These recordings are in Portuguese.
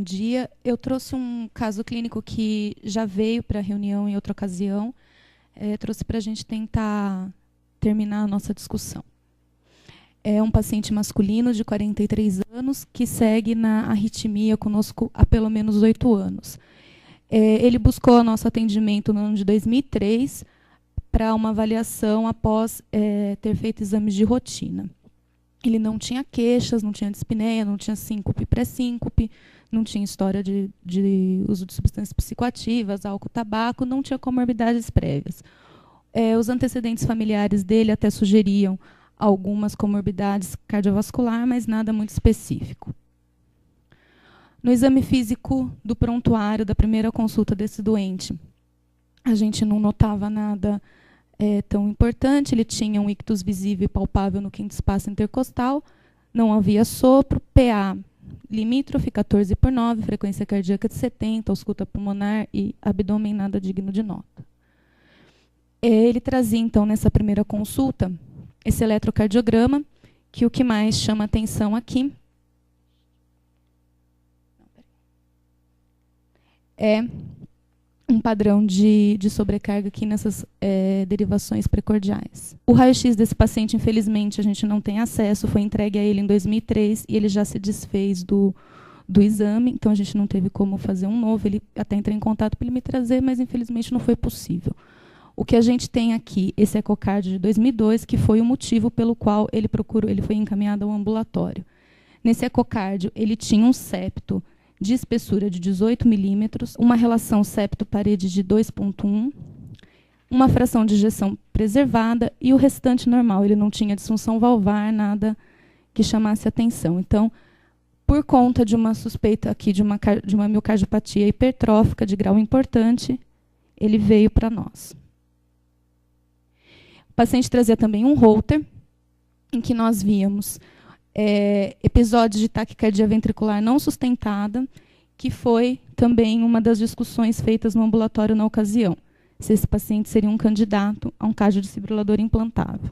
bom dia. Eu trouxe um caso clínico que já veio para a reunião em outra ocasião. Trouxe para a gente tentar terminar a nossa discussão. É um paciente masculino de 43 anos que segue na arritmia conosco há pelo menos 8 anos. Ele buscou o nosso atendimento no ano de 2003 para uma avaliação após ter feito exames de rotina. Ele não tinha queixas, não tinha dispneia, não tinha síncope pré-síncope, não tinha história de uso de substâncias psicoativas, álcool, tabaco, não tinha comorbidades prévias. Os antecedentes familiares dele até sugeriam algumas comorbidades cardiovasculares, mas nada muito específico. No exame físico do prontuário da primeira consulta desse doente, a gente não notava nada tão importante. Ele tinha um ictus visível e palpável no quinto espaço intercostal, não havia sopro, PA limítrofe 14/9, frequência cardíaca de 70, ausculta pulmonar e abdômen nada digno de nota. Ele trazia, então, nessa primeira consulta, esse eletrocardiograma, que o que mais chama atenção aqui é um padrão de sobrecarga aqui nessas derivações precordiais. O raio-x desse paciente, infelizmente, a gente não tem acesso, foi entregue a ele em 2003 e ele já se desfez do exame, então a gente não teve como fazer um novo. Ele até entrei em contato para ele me trazer, mas infelizmente não foi possível. O que a gente tem aqui, esse ecocardio de 2002, que foi o motivo pelo qual ele foi encaminhado ao ambulatório. Nesse ecocardio, ele tinha um septo de espessura de 18 milímetros, uma relação septo-parede de 2,1, uma fração de ejeção preservada e o restante normal. Ele não tinha disfunção valvar, nada que chamasse atenção. Então, por conta de uma suspeita aqui de uma miocardiopatia hipertrófica de grau importante, ele veio para nós. O paciente trazia também um Holter, em que nós víamos episódios de taquicardia ventricular não sustentada, que foi também uma das discussões feitas no ambulatório na ocasião, se esse paciente seria um candidato a um cardiodesfibrilador implantável.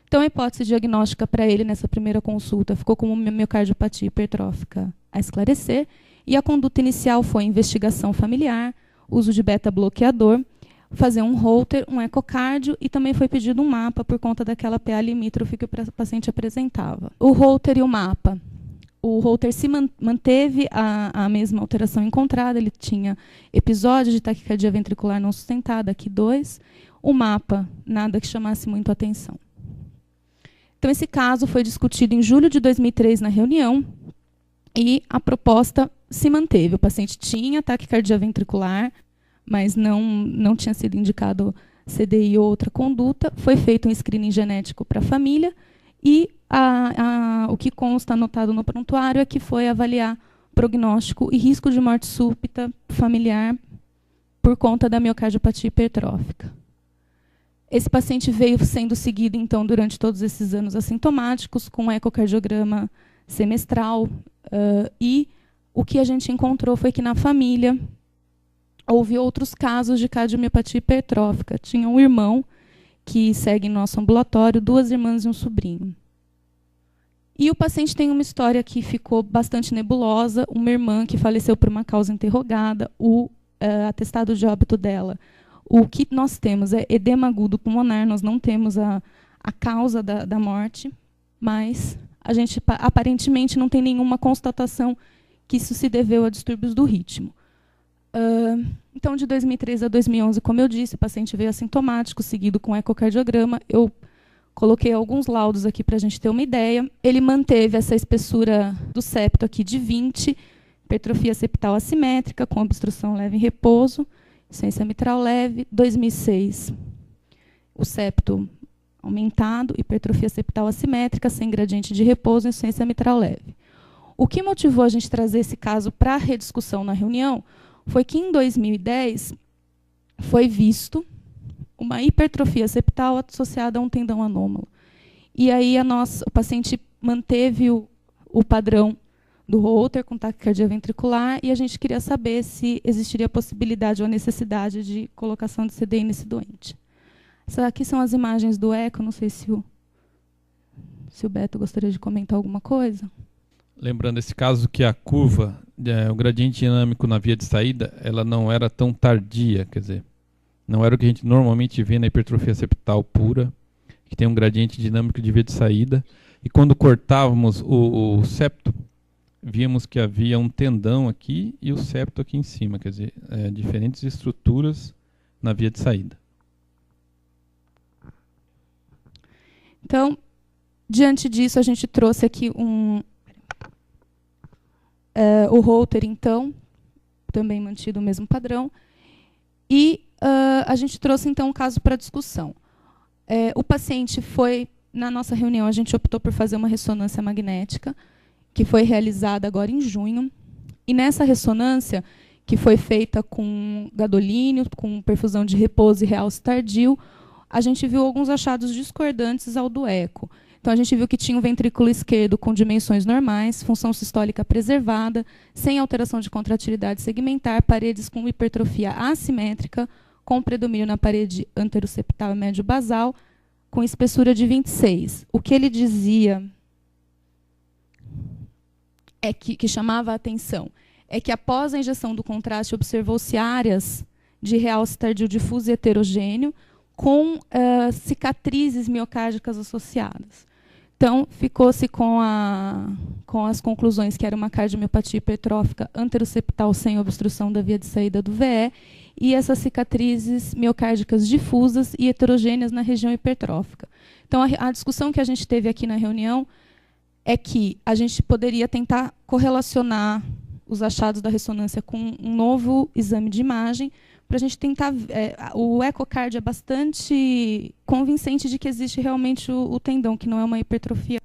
Então, a hipótese diagnóstica para ele nessa primeira consulta ficou como miocardiopatia hipertrófica a esclarecer, e a conduta inicial foi investigação familiar, uso de beta-bloqueador, fazer um Holter, um ecocardio, e também foi pedido um mapa por conta daquela PA limítrofe que o paciente apresentava. O Holter e o mapa. O Holter se manteve a mesma alteração encontrada, ele tinha episódio de taquicardia ventricular não sustentada, aqui 2. O mapa, nada que chamasse muito a atenção. Então, esse caso foi discutido em julho de 2003 na reunião, e a proposta se manteve. O paciente tinha taquicardia ventricular, mas não tinha sido indicado CDI ou outra conduta. Foi feito um screening genético para a família e o que consta anotado no prontuário é que foi avaliar prognóstico e risco de morte súbita familiar por conta da miocardiopatia hipertrófica. Esse paciente veio sendo seguido, então, durante todos esses anos assintomáticos, com um ecocardiograma semestral, e o que a gente encontrou foi que na família houve outros casos de cardiomiopatia hipertrófica. Tinha um irmão que segue em nosso ambulatório, 2 irmãs e um sobrinho. E o paciente tem uma história que ficou bastante nebulosa, uma irmã que faleceu por uma causa interrogada, o atestado de óbito dela. O que nós temos é edema agudo pulmonar, nós não temos a causa da morte, mas a gente aparentemente não tem nenhuma constatação que isso se deveu a distúrbios do ritmo. Então, de 2003 a 2011, como eu disse, o paciente veio assintomático, seguido com ecocardiograma. Eu coloquei alguns laudos aqui para a gente ter uma ideia. Ele manteve essa espessura do septo aqui de 20, hipertrofia septal assimétrica, com obstrução leve em repouso, insuficiência mitral leve. 2006, o septo aumentado, hipertrofia septal assimétrica, sem gradiente de repouso, insuficiência mitral leve. O que motivou a gente trazer esse caso para a rediscussão na reunião foi que, em 2010, foi visto uma hipertrofia septal associada a um tendão anômalo. E aí o paciente manteve o padrão do Holter com taquicardia ventricular, e a gente queria saber se existiria a possibilidade ou a necessidade de colocação de CDI nesse doente. Essas aqui são as imagens do eco, não sei se o Beto gostaria de comentar alguma coisa. Lembrando esse caso que a curva o gradiente dinâmico na via de saída, ela não era tão tardia, quer dizer, não era o que a gente normalmente vê na hipertrofia septal pura, que tem um gradiente dinâmico de via de saída, e quando cortávamos o septo, víamos que havia um tendão aqui e o septo aqui em cima, quer dizer, diferentes estruturas na via de saída. Então, diante disso, a gente trouxe aqui o Holter, então, também mantido o mesmo padrão, e a gente trouxe, então, um caso para discussão. O paciente foi, na nossa reunião, a gente optou por fazer uma ressonância magnética, que foi realizada agora em junho, e nessa ressonância, que foi feita com gadolínio, com perfusão de repouso e realce tardio, a gente viu alguns achados discordantes ao do eco. Então, a gente viu que tinha um ventrículo esquerdo com dimensões normais, função sistólica preservada, sem alteração de contratilidade segmentar, paredes com hipertrofia assimétrica, com predomínio na parede anteroseptal e médio-basal, com espessura de 26. O que ele dizia que chamava a atenção é que, após a injeção do contraste, observou-se áreas de realce tardio difuso e heterogêneo, com cicatrizes miocárdicas associadas. Então, ficou-se com as conclusões que era uma cardiomiopatia hipertrófica anteroseptal sem obstrução da via de saída do VE e essas cicatrizes miocárdicas difusas e heterogêneas na região hipertrófica. Então, a discussão que a gente teve aqui na reunião é que a gente poderia tentar correlacionar os achados da ressonância com um novo exame de imagem, para a gente tentar... o ecocardio é bastante convincente de que existe realmente o tendão, que não é uma hipertrofia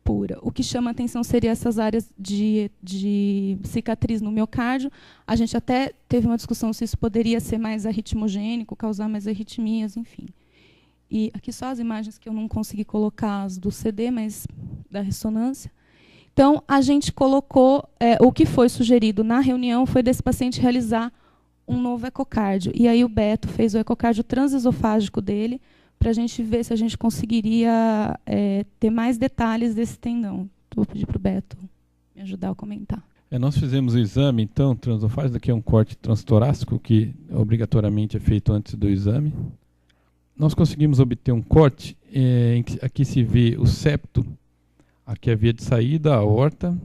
pura. O que chama a atenção seria essas áreas de cicatriz no miocárdio. A gente até teve uma discussão se isso poderia ser mais arritmogênico, causar mais arritmias, enfim. E aqui só as imagens que eu não consegui colocar, as do CD, mas da ressonância. Então, a gente colocou... o que foi sugerido na reunião foi desse paciente realizar um novo ecocardio. E aí o Beto fez o ecocardio transesofágico dele, para a gente ver se a gente conseguiria ter mais detalhes desse tendão. Vou pedir para o Beto me ajudar a comentar. Nós fizemos o exame, então, transesofágico, aqui é um corte transtorácico, que obrigatoriamente é feito antes do exame. Nós conseguimos obter um corte, em que aqui se vê o septo, aqui é a via de saída, a aorta,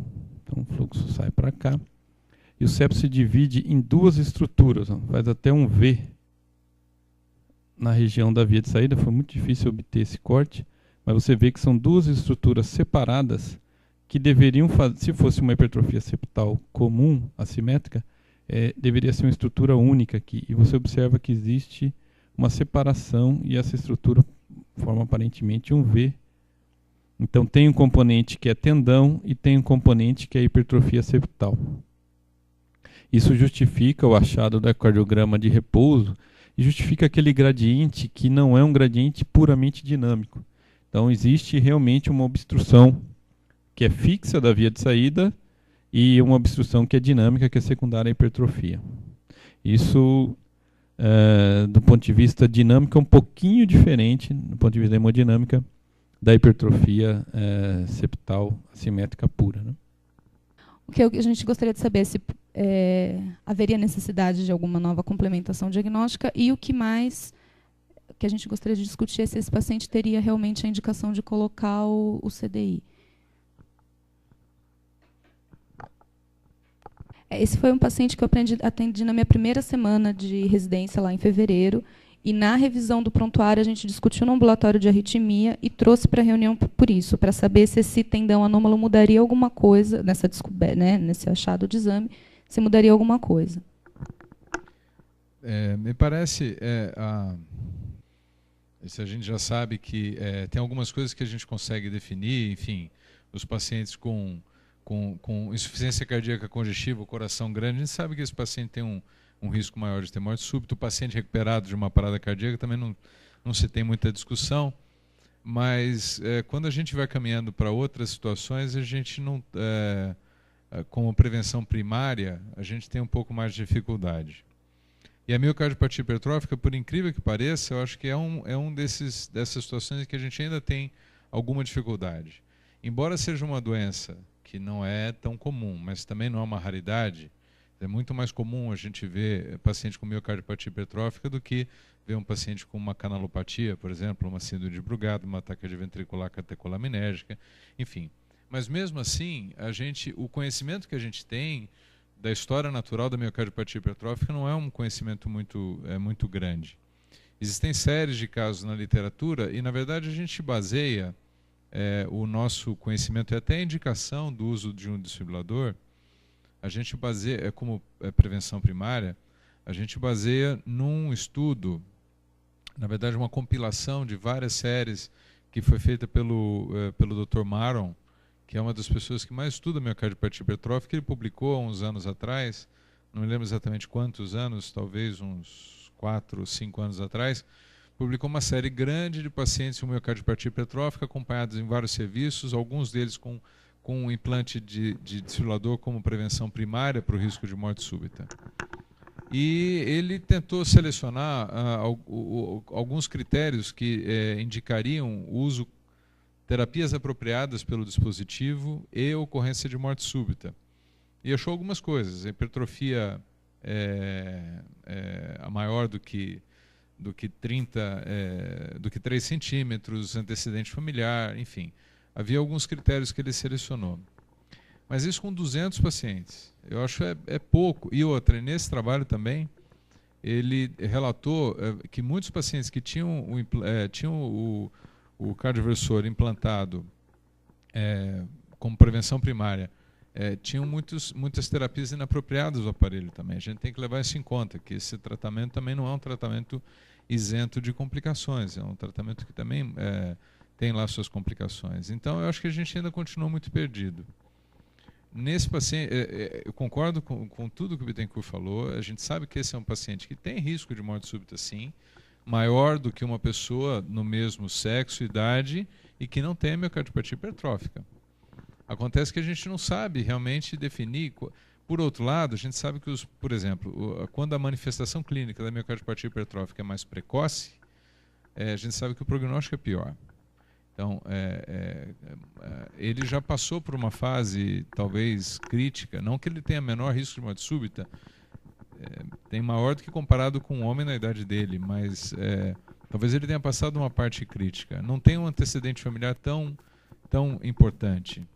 então o fluxo sai para cá. E o septo se divide em duas estruturas, faz até um V na região da via de saída. Foi muito difícil obter esse corte, mas você vê que são duas estruturas separadas que deveriam fazer, se fosse uma hipertrofia septal comum, assimétrica, deveria ser uma estrutura única aqui. E você observa que existe uma separação e essa estrutura forma aparentemente um V. Então tem um componente que é tendão e tem um componente que é hipertrofia septal. Isso justifica o achado do ecocardiograma de repouso e justifica aquele gradiente que não é um gradiente puramente dinâmico. Então existe realmente uma obstrução que é fixa da via de saída e uma obstrução que é dinâmica, que é secundária à hipertrofia. Isso, do ponto de vista dinâmico, é um pouquinho diferente, do ponto de vista da hemodinâmica, da hipertrofia septal assimétrica pura, né? O que a gente gostaria de saber é se haveria necessidade de alguma nova complementação diagnóstica e o que mais que a gente gostaria de discutir é se esse paciente teria realmente a indicação de colocar o CDI. Esse foi um paciente que eu atendi na minha primeira semana de residência lá em fevereiro. E na revisão do prontuário, a gente discutiu no ambulatório de arritmia e trouxe para a reunião por isso, para saber se esse tendão anômalo mudaria alguma coisa, nessa descoberta, né, nesse achado de exame, se mudaria alguma coisa. Me parece, se a gente já sabe que tem algumas coisas que a gente consegue definir, enfim, os pacientes com insuficiência cardíaca congestiva, coração grande, a gente sabe que esse paciente tem um risco maior de ter morte súbita. O paciente recuperado de uma parada cardíaca também não se tem muita discussão, mas quando a gente vai caminhando para outras situações, a gente não, como prevenção primária, a gente tem um pouco mais de dificuldade. E a miocardiopatia hipertrófica, por incrível que pareça, eu acho que é dessas situações em que a gente ainda tem alguma dificuldade. Embora seja uma doença que não é tão comum, mas também não é uma raridade. É muito mais comum a gente ver paciente com miocardiopatia hipertrófica do que ver um paciente com uma canalopatia, por exemplo, uma síndrome de Brugado, uma taquicardia ventricular catecolaminérgica, enfim. Mas mesmo assim, o conhecimento que a gente tem da história natural da miocardiopatia hipertrófica não é um conhecimento muito grande. Existem séries de casos na literatura e, na verdade, a gente baseia o nosso conhecimento e até a indicação do uso de um desfibrilador, a gente baseia, como prevenção primária, a gente baseia num estudo, na verdade uma compilação de várias séries que foi feita pelo Dr. Maron, que é uma das pessoas que mais estuda miocardiopatia hipertrófica. Ele publicou há uns anos atrás, não me lembro exatamente quantos anos, talvez uns 4 ou 5 anos atrás, publicou uma série grande de pacientes com miocardiopatia hipertrófica, acompanhados em vários serviços, alguns deles com um implante de desfibrilador como prevenção primária para o risco de morte súbita. E ele tentou selecionar alguns critérios que indicariam o uso terapias apropriadas pelo dispositivo e ocorrência de morte súbita. E achou algumas coisas: a hipertrofia a maior do que 3 centímetros, antecedente familiar, enfim. Havia alguns critérios que ele selecionou. Mas isso com 200 pacientes. Eu acho pouco. E outra, nesse trabalho também, ele relatou que muitos pacientes que tinham o cardioversor implantado como prevenção primária tinham muitas terapias inapropriadas do aparelho também. A gente tem que levar isso em conta, que esse tratamento também não é um tratamento isento de complicações, é um tratamento que também tem lá suas complicações. Então, eu acho que a gente ainda continua muito perdido. Nesse paciente, eu concordo com tudo que o Bittencourt falou. A gente sabe que esse é um paciente que tem risco de morte súbita, sim, maior do que uma pessoa no mesmo sexo, idade, e que não tem miocardiopatia hipertrófica. Acontece que a gente não sabe realmente definir. Por outro lado, a gente sabe que, por exemplo, quando a manifestação clínica da miocardiopatia hipertrófica é mais precoce, a gente sabe que o prognóstico é pior. Então, ele já passou por uma fase talvez crítica, não que ele tenha menor risco de morte súbita, tem maior do que comparado com um homem na idade dele, mas talvez ele tenha passado uma parte crítica. Não tem um antecedente familiar tão importante.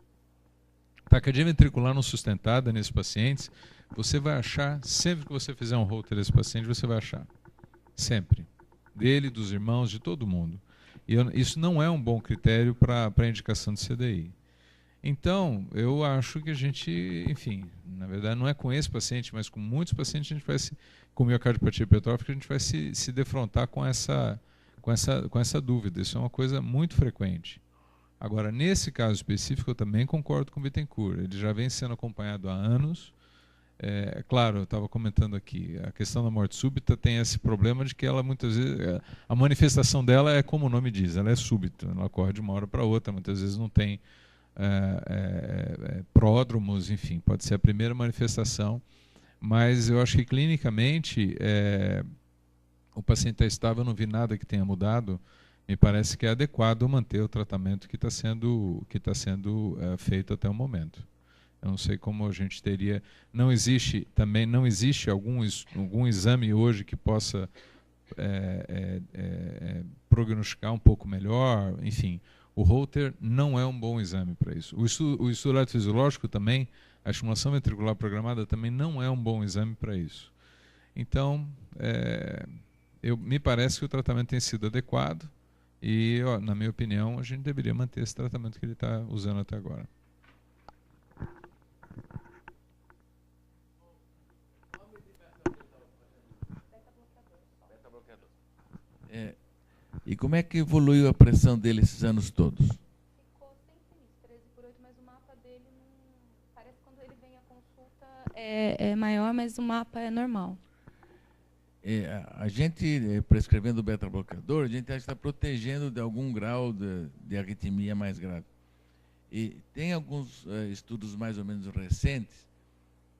Taquicardia ventricular não sustentada nesses pacientes, você vai achar, sempre que você fizer um Holter desse paciente, você vai achar. Sempre. Dele, dos irmãos, de todo mundo. E isso não é um bom critério para a indicação de CDI. Então, eu acho que a gente, enfim, na verdade não é com esse paciente, mas com muitos pacientes, a gente vai com miocardiopatia hipertrófica, a gente vai se defrontar com essa dúvida. Isso é uma coisa muito frequente. Agora, nesse caso específico, eu também concordo com o Bittencourt. Ele já vem sendo acompanhado há anos. Claro, eu estava comentando aqui, a questão da morte súbita tem esse problema de que ela muitas vezes, a manifestação dela é como o nome diz, ela é súbita, ela ocorre de uma hora para outra, muitas vezes não tem pródromos, enfim, pode ser a primeira manifestação, mas eu acho que clinicamente o paciente está estável, eu não vi nada que tenha mudado. Me parece que é adequado manter o tratamento que está sendo feito até o momento. Eu não sei como a gente teria. Não existe algum exame hoje que possa prognosticar um pouco melhor. Enfim, o Holter não é um bom exame para isso. O estudo eletrofisiológico também, a estimulação ventricular programada também não é um bom exame para isso. Então, me parece que o tratamento tem sido adequado. E, na minha opinião, a gente deveria manter esse tratamento que ele está usando até agora. E como é que evoluiu a pressão dele esses anos todos? Ficou sempre 13/8, mas o mapa dele parece que quando ele vem à consulta é maior, mas o mapa é normal. A gente, prescrevendo o beta-bloqueador, a gente está protegendo de algum grau de arritmia mais grave. E tem alguns estudos mais ou menos recentes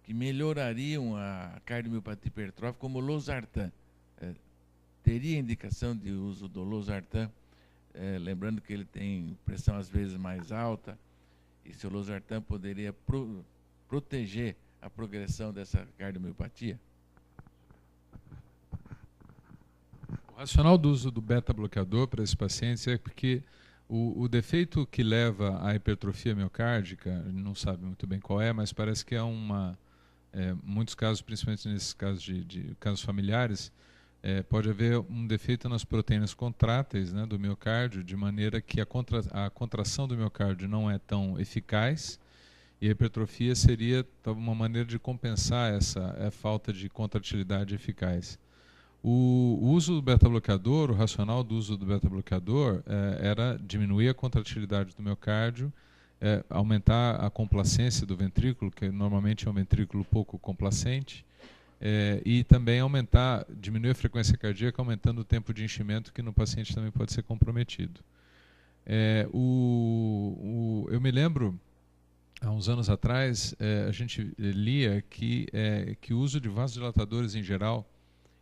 que melhorariam a cardiomiopatia hipertrófica, como o losartan. Teria indicação de uso do losartan, lembrando que ele tem pressão às vezes mais alta E se o losartan poderia proteger a progressão dessa cardiomiopatia? O racional do uso do beta-bloqueador para esses pacientes é porque o defeito que leva à hipertrofia miocárdica, não sabe muito bem qual é, mas parece que muitos casos, principalmente nesses casos de casos familiares, pode haver um defeito nas proteínas contráteis, né, do miocárdio, de maneira que a contração do miocárdio não é tão eficaz, e a hipertrofia seria uma maneira de compensar essa falta de contratilidade eficaz. O uso do beta-bloqueador, o racional do uso do beta-bloqueador era diminuir a contratilidade do miocárdio, aumentar a complacência do ventrículo, que normalmente é um ventrículo pouco complacente, e também diminuir a frequência cardíaca, aumentando o tempo de enchimento, que no paciente também pode ser comprometido. Eu me lembro, há uns anos atrás, a gente lia que o uso de vasodilatadores em geral,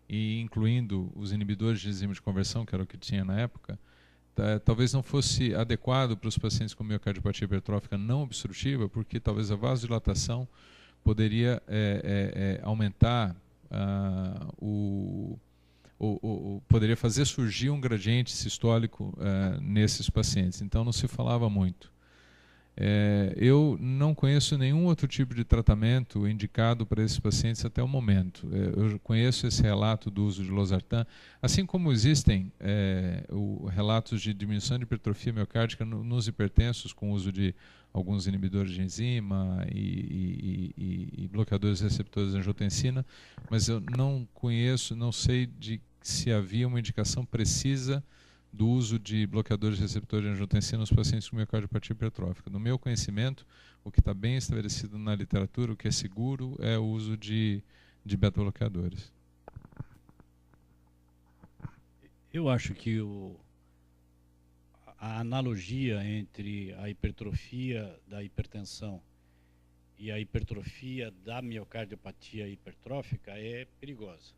e incluindo os inibidores de enzima de conversão, que era o que tinha na época, talvez não fosse adequado para os pacientes com miocardiopatia hipertrófica não obstrutiva, porque talvez a vasodilatação poderia aumentar, poderia fazer surgir um gradiente sistólico nesses pacientes. Então não se falava muito. Eu não conheço nenhum outro tipo de tratamento indicado para esses pacientes até o momento. Eu conheço esse relato do uso de losartan, assim como existem relatos de diminuição de hipertrofia miocárdica nos hipertensos com o uso de alguns inibidores de enzima e bloqueadores receptores de angiotensina, mas eu não conheço, não sei se havia uma indicação precisa do uso de bloqueadores receptores de angiotensina nos pacientes com miocardiopatia hipertrófica. No meu conhecimento, o que está bem estabelecido na literatura, o que é seguro, é o uso de beta-bloqueadores. Eu acho que a analogia entre a hipertrofia da hipertensão e a hipertrofia da miocardiopatia hipertrófica é perigosa.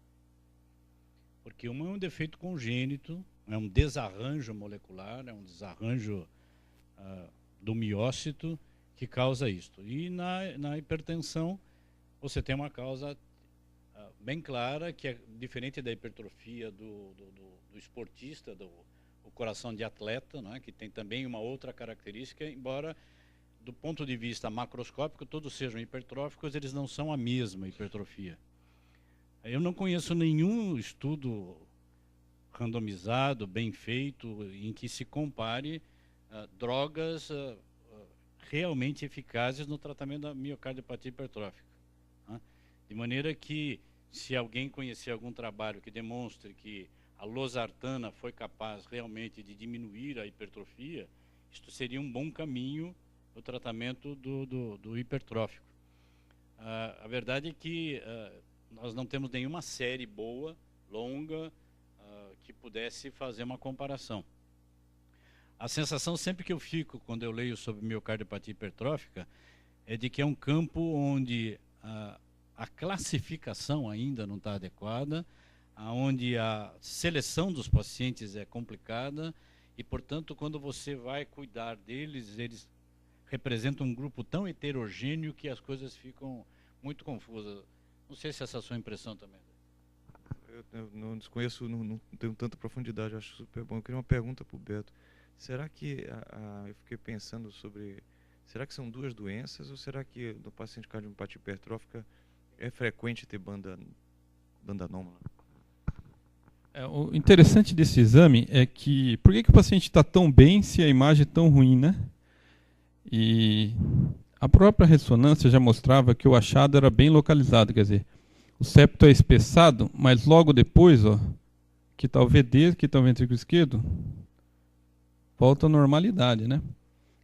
Porque uma é um defeito congênito, é um desarranjo molecular, é um desarranjo do miócito que causa isto. E na hipertensão, você tem uma causa bem clara, que é diferente da hipertrofia do esportista, do coração de atleta, não é? Que tem também uma outra característica, embora do ponto de vista macroscópico todos sejam hipertróficos, eles não são a mesma hipertrofia. Eu não conheço nenhum estudo randomizado, bem feito, em que se compare drogas realmente eficazes no tratamento da miocardiopatia hipertrófica. De maneira que, se alguém conhecer algum trabalho que demonstre que a losartana foi capaz realmente de diminuir a hipertrofia, isto seria um bom caminho no tratamento do hipertrófico. A verdade é que nós não temos nenhuma série boa, longa, que pudesse fazer uma comparação. A sensação sempre que eu fico quando eu leio sobre miocardiopatia hipertrófica é de que é um campo onde a classificação ainda não está adequada, onde a seleção dos pacientes é complicada e, portanto, quando você vai cuidar deles, eles representam um grupo tão heterogêneo que as coisas ficam muito confusas. Não sei se essa é a sua impressão também. Eu não desconheço, não tenho tanta profundidade, acho super bom. Eu queria uma pergunta para o Beto. Será que, eu fiquei pensando sobre, será que são duas doenças ou será que no paciente com cardiopatia hipertrófica é frequente ter banda anômala? O interessante desse exame é que, por que o paciente está tão bem se a imagem é tão ruim, né? E a própria ressonância já mostrava que o achado era bem localizado, quer dizer, o septo é espessado, mas logo depois, que está o VD, que está o ventrículo esquerdo, volta à normalidade, né?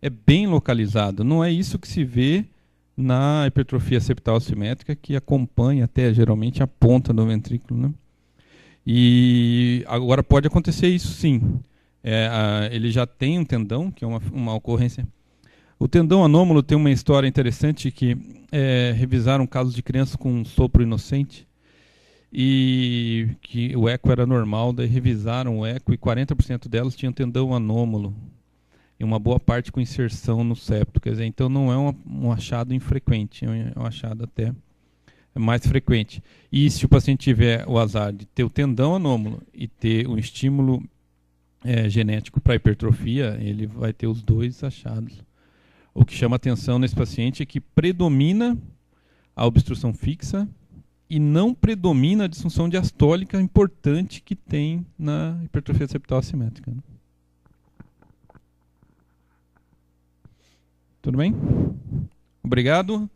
É bem localizado, não é isso que se vê na hipertrofia septal assimétrica, que acompanha até geralmente a ponta do ventrículo, né? E agora pode acontecer isso sim. Ele já tem um tendão, que é uma ocorrência. O tendão anômalo tem uma história interessante que revisaram casos de crianças com sopro inocente e que o eco era normal, daí revisaram o eco e 40% delas tinham tendão anômalo. e uma boa parte com inserção no septo. Quer dizer, então não é um achado infrequente, é um achado até mais frequente. E se o paciente tiver o azar de ter o tendão anômalo e ter um estímulo genético para hipertrofia, ele vai ter os dois achados. O que chama atenção nesse paciente é que predomina a obstrução fixa e não predomina a disfunção diastólica importante que tem na hipertrofia septal assimétrica. Tudo bem? Obrigado.